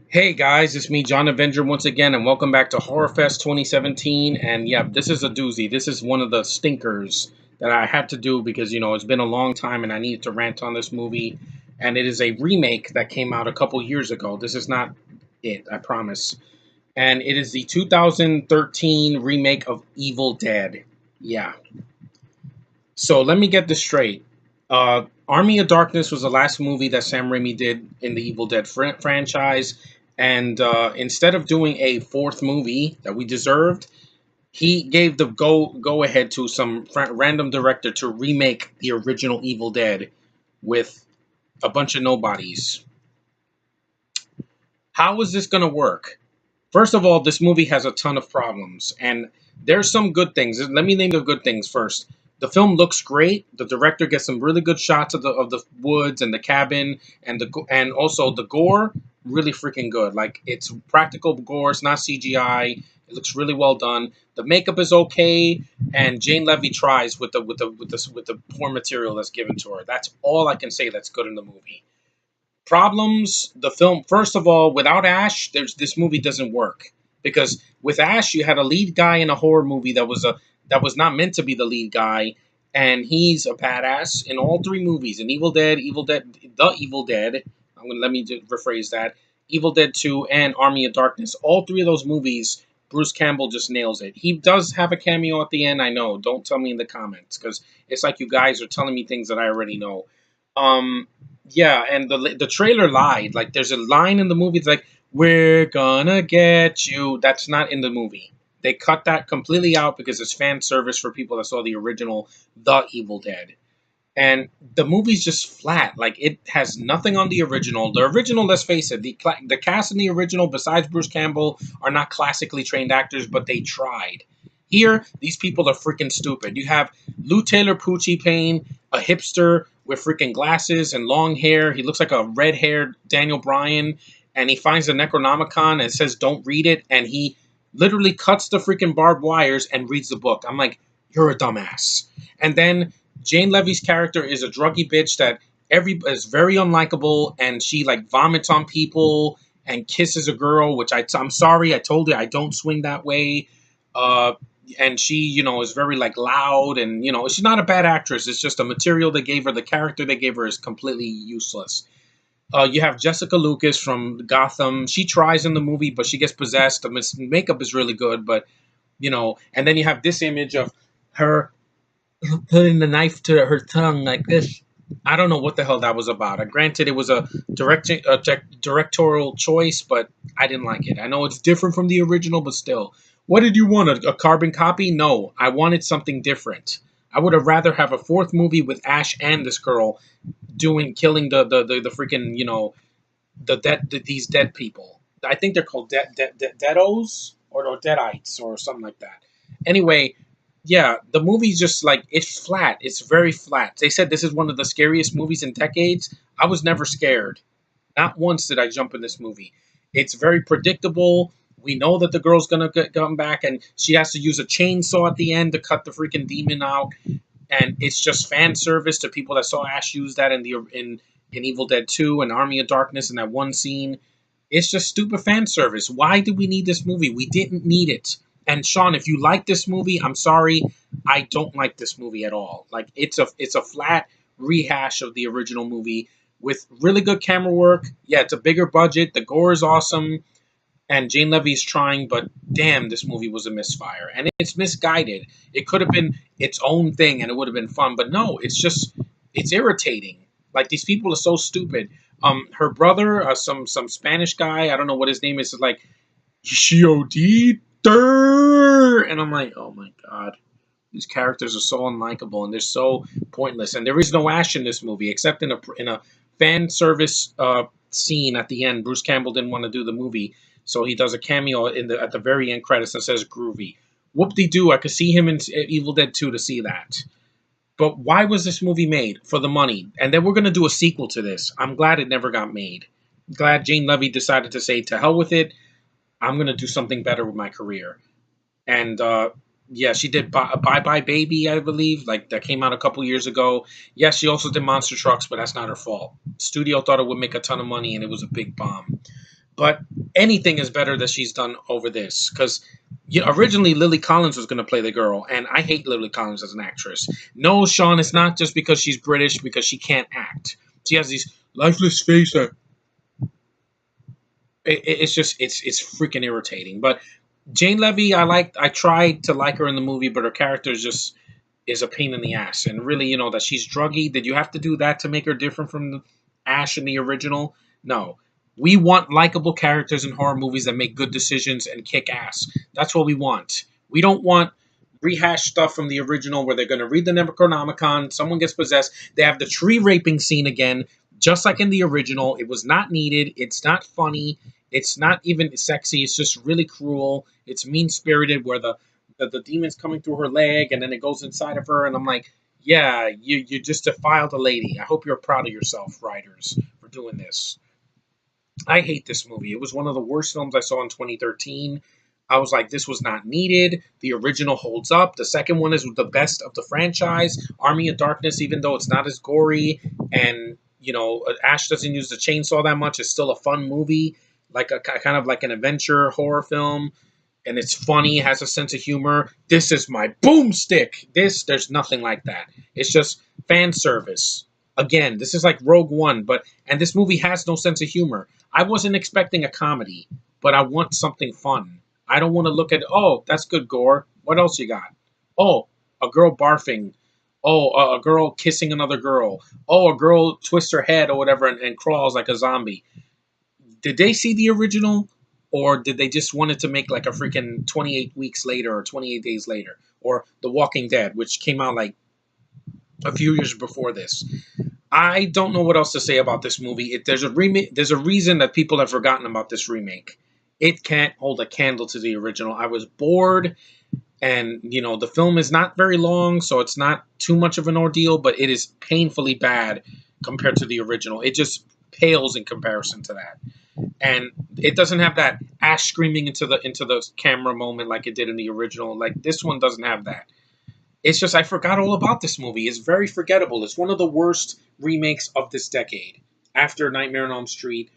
Hey guys, it's me, John Avenger, once again, and welcome back to Horrorfest 2017. And yeah, this is a doozy. This is one of the stinkers that I had to do because, it's been a long time and I needed to rant on this movie. And it is a remake that came out a couple years ago. This is not it, I promise. And it is the 2013 remake of Evil Dead. Yeah. So let me get this straight. Army of Darkness was the last movie that Sam Raimi did in the Evil Dead franchise, and instead of doing a fourth movie that we deserved, he gave the go ahead to some random director to remake the original Evil Dead with a bunch of nobodies. How is this going to work? First of all, this movie has a ton of problems, and there's some good things. Let me name the good things first. The film looks great. The director gets some really good shots of the woods and the cabin, and also the gore, really freaking good. Like, it's practical gore. It's not CGI. It looks really well done. The makeup is okay, and Jane Levy tries with the poor material that's given to her. That's all I can say that's good in the movie. Problems, the film, first of all, without Ash, this movie doesn't work, because with Ash you had a lead guy in a horror movie that was not meant to be the lead guy, and he's a badass in all three movies, in Evil Dead. I'm gonna Let me rephrase that. Evil Dead 2 and Army of Darkness, all three of those movies, Bruce Campbell just nails it. He does have a cameo at the end, I know. Don't tell me in the comments, because it's like you guys are telling me things that I already know. um yeah, and the trailer lied. Like, there's a line in the movie that's like, "We're gonna get you." That's not in the movie. They cut that completely out because it's fan service for people that saw the original The Evil Dead. And the movie's just flat. Like, it has nothing on the original. The original, let's face it, the cast in the original, besides Bruce Campbell, are not classically trained actors, but they tried. Here, these people are freaking stupid. You have Lou Taylor Pucci Payne, a hipster with freaking glasses and long hair. He looks like a red-haired Daniel Bryan, and he finds the Necronomicon and it says, "Don't read it," and he literally cuts the freaking barbed wires and reads the book. I'm like, you're a dumbass. And then Jane Levy's character is a druggy bitch that every is very unlikable, and she like vomits on people and kisses a girl. Which I'm sorry, I told you I don't swing that way. Uh, and she, is very like loud, and she's not a bad actress. It's just the material they gave her, the character they gave her is completely useless. You have Jessica Lucas from Gotham. She tries in the movie, but she gets possessed. The makeup is really good, but and then you have this image of her putting the knife to her tongue like this. I don't know what the hell that was about. Granted, it was a directorial choice, but I didn't like it. I know it's different from the original, but still. What did you want? A carbon copy? No, I wanted something different. I would have rather have a fourth movie with Ash and this girl killing the freaking these dead people. I think they're called deados or deadites or something like that. Anyway, yeah, the movie's just like, it's flat. It's very flat. They said this is one of the scariest movies in decades. I was never scared. Not once did I jump in this movie. It's very predictable. We know that the girl's gonna come back, and she has to use a chainsaw at the end to cut the freaking demon out. And it's just fan service to people that saw Ash use that in Evil Dead 2 and Army of Darkness in that one scene. It's just stupid fan service. Why did we need this movie? We didn't need it. And Sean, if you like this movie, I'm sorry, I don't like this movie at all. Like, it's a flat rehash of the original movie with really good camera work. Yeah, it's a bigger budget. The gore is awesome, and Jane Levy's trying, but damn, this movie was a misfire, and it's misguided. It could have been its own thing, and it would have been fun, but no, it's irritating. Like, these people are so stupid. Her brother, some Spanish guy, I don't know what his name is like, Shiodi, and I'm like, oh my god, these characters are so unlikable and they're so pointless. And there is no Ash in this movie except in a fan service scene at the end. Bruce Campbell didn't want to do the movie, so he does a cameo at the very end credits that says "Groovy." Whoop de doo! I could see him in Evil Dead 2 to see that. But why was this movie made? For the money. And then we're going to do a sequel to this. I'm glad it never got made. Glad Jane Levy decided to say, to hell with it. I'm going to do something better with my career. And yeah, she did Bye Bye Baby, I believe. Like, that came out a couple years ago. Yes, she also did Monster Trucks, but that's not her fault. Studio thought it would make a ton of money, and it was a big bomb. But anything is better that she's done over this, because originally Lily Collins was going to play the girl, and I hate Lily Collins as an actress. No, Sean, it's not just because she's British, because she can't act. She has these lifeless face. It's just it's freaking irritating. But Jane Levy, I tried to like her in the movie, but her character is a pain in the ass. And really, that she's druggy. Did you have to do that to make her different from Ash in the original? No. We want likable characters in horror movies that make good decisions and kick ass. That's what we want. We don't want rehashed stuff from the original where they're going to read the Necronomicon, someone gets possessed, they have the tree raping scene again, just like in the original. It was not needed. It's not funny. It's not even sexy. It's just really cruel. It's mean spirited, where the demon's coming through her leg and then it goes inside of her. And I'm like, yeah, you just defiled a lady. I hope you're proud of yourself, writers, for doing this. I hate this movie. It was one of the worst films I saw in 2013. I was like, this was not needed. The original holds up. The second one is the best of the franchise. Army of Darkness, even though it's not as gory, and Ash doesn't use the chainsaw that much, it's still a fun movie, like a kind of like an adventure horror film, and it's funny, has a sense of humor. This is my boomstick. There's nothing like that. It's just fan service. Again, this is like Rogue One, and this movie has no sense of humor. I wasn't expecting a comedy, but I want something fun. I don't want to look at, oh, that's good gore. What else you got? Oh, a girl barfing. Oh, a girl kissing another girl. Oh, a girl twists her head or whatever and crawls like a zombie. Did they see the original? Or did they just wanted to make like a freaking 28 weeks later or 28 days later? Or The Walking Dead, which came out like a few years before this. I don't know what else to say about this movie. There's a remake. There's a reason that people have forgotten about this remake. It can't hold a candle to the original. I was bored, and the film is not very long, so it's not too much of an ordeal. But it is painfully bad compared to the original. It just pales in comparison to that, and it doesn't have that Ash screaming into the camera moment like it did in the original. Like, this one doesn't have that. It's just I forgot all about this movie. It's very forgettable. It's one of the worst remakes of this decade, after Nightmare on Elm Street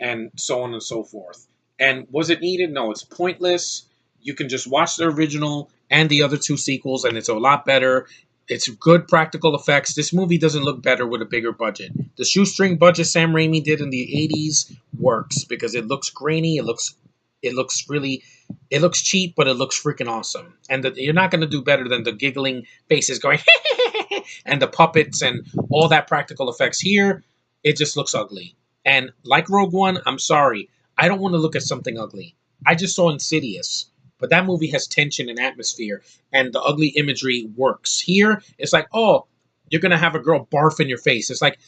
and so on and so forth. And was it needed? No, it's pointless. You can just watch the original and the other two sequels, and it's a lot better. It's good practical effects. This movie doesn't look better with a bigger budget. The shoestring budget Sam Raimi did in the 80s works because it looks grainy. It looks cheap, but it looks freaking awesome. And you're not going to do better than the giggling faces going and the puppets and all that practical effects. Here, it just looks ugly. And like Rogue One, I'm sorry, I don't want to look at something ugly. I just saw Insidious, but that movie has tension and atmosphere, and the ugly imagery works. Here, it's like, oh, you're going to have a girl barf in your face. It's like,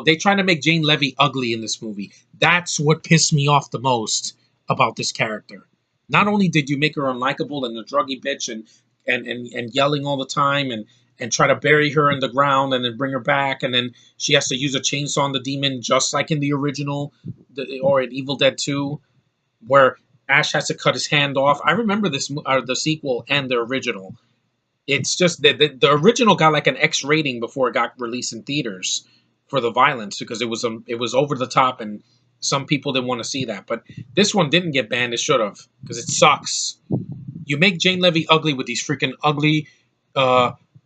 they trying to make Jane Levy ugly in this movie. That's what pissed me off the most about this character. Not only did you make her unlikable and a druggy bitch and yelling all the time and try to bury her in the ground and then bring her back, and then she has to use a chainsaw on the demon just like in the original or in Evil Dead 2, where Ash has to cut his hand off. I remember this the sequel and the original. It's just that the original got like an X rating before it got released in theaters for the violence, because it was over the top and some people didn't want to see that. But this one didn't get banned. It should have, because it sucks. You make Jane Levy ugly with these freaking ugly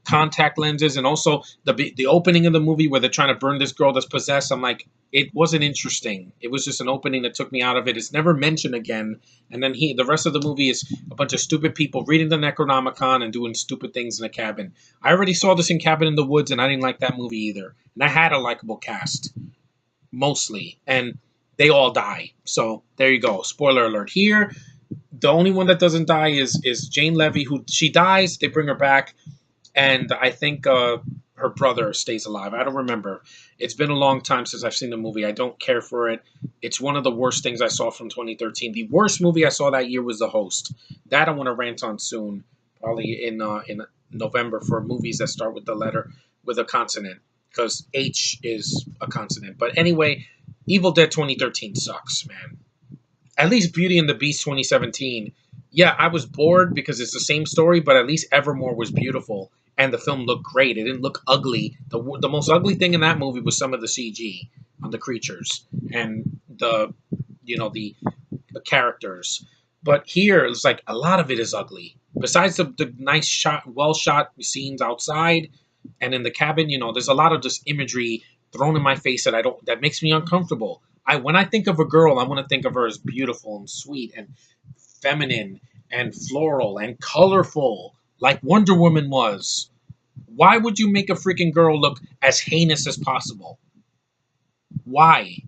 contact lenses, and also the opening of the movie where they're trying to burn this girl that's possessed. I'm like, it wasn't interesting. It was just an opening that took me out of it. It's never mentioned again. And then the rest of the movie is a bunch of stupid people reading the Necronomicon and doing stupid things in a cabin. I already saw this in Cabin in the Woods, and I didn't like that movie either. And I had a likable cast, mostly, and they all die. So there you go. Spoiler alert. Here, the only one that doesn't die is Jane Levy, who she dies. They bring her back, and I think her brother stays alive. I don't remember. It's been a long time since I've seen the movie. I don't care for it. It's one of the worst things I saw from 2013. The worst movie I saw that year was The Host. That I want to rant on soon, probably in November, for movies that start with a consonant, because H is a consonant. But anyway, Evil Dead 2013 sucks, man. At least Beauty and the Beast 2017. Yeah, I was bored because it's the same story, but at least Evermore was beautiful, and the film looked great. It didn't look ugly. The most ugly thing in that movie was some of the CG on the creatures and the the characters. But here, it's like a lot of it is ugly. Besides the nice shot, well shot scenes outside and in the cabin, there's a lot of just imagery thrown in my face that makes me uncomfortable. When I think of a girl, I want to think of her as beautiful and sweet and feminine and floral and colorful, like Wonder Woman was. Why would you make a freaking girl look as heinous as possible? Why?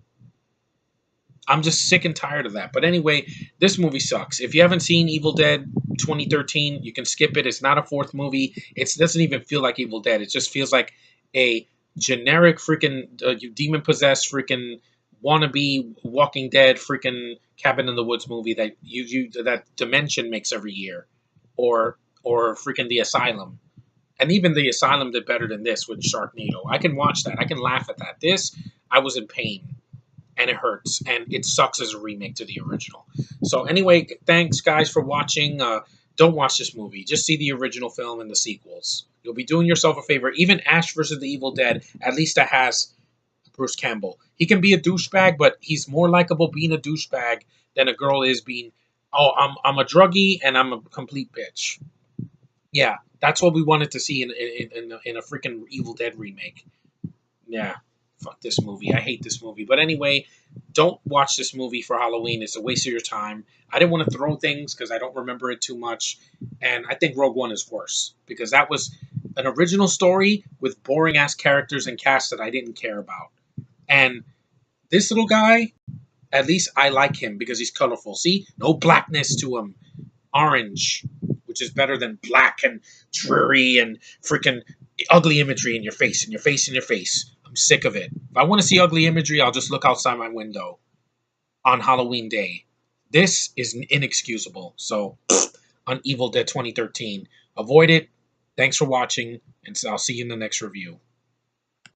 I'm just sick and tired of that. But anyway, this movie sucks. If you haven't seen Evil Dead 2013, you can skip it. It's not a fourth movie. It doesn't even feel like Evil Dead. It just feels like a generic freaking demon possessed freaking wannabe Walking Dead freaking Cabin in the Woods movie that that Dimension makes every year, or freaking The Asylum. And even The Asylum did better than this with Sharknado. I can watch that. I can laugh at that. This, I was in pain and it hurts and it sucks as a remake to the original. So anyway, thanks guys for watching. Don't watch this movie. Just see the original film and the sequels. You'll be doing yourself a favor. Even Ash versus the Evil Dead, at least that has Bruce Campbell. He can be a douchebag, but he's more likable being a douchebag than a girl is being, oh, I'm a druggie and I'm a complete bitch. Yeah, that's what we wanted to see in a freaking Evil Dead remake. Yeah, fuck this movie. I hate this movie. But anyway, don't watch this movie for Halloween. It's a waste of your time. I didn't want to throw things because I don't remember it too much. And I think Rogue One is worse because that was an original story with boring ass characters and cast that I didn't care about. And this little guy, at least I like him because he's colorful. See? No blackness to him. Orange, which is better than black and dreary and freaking ugly imagery in your face, in your face, in your face. I'm sick of it. If I want to see ugly imagery, I'll just look outside my window on Halloween Day. This is inexcusable. So, on Evil Dead 2013, avoid it. Thanks for watching, and I'll see you in the next review.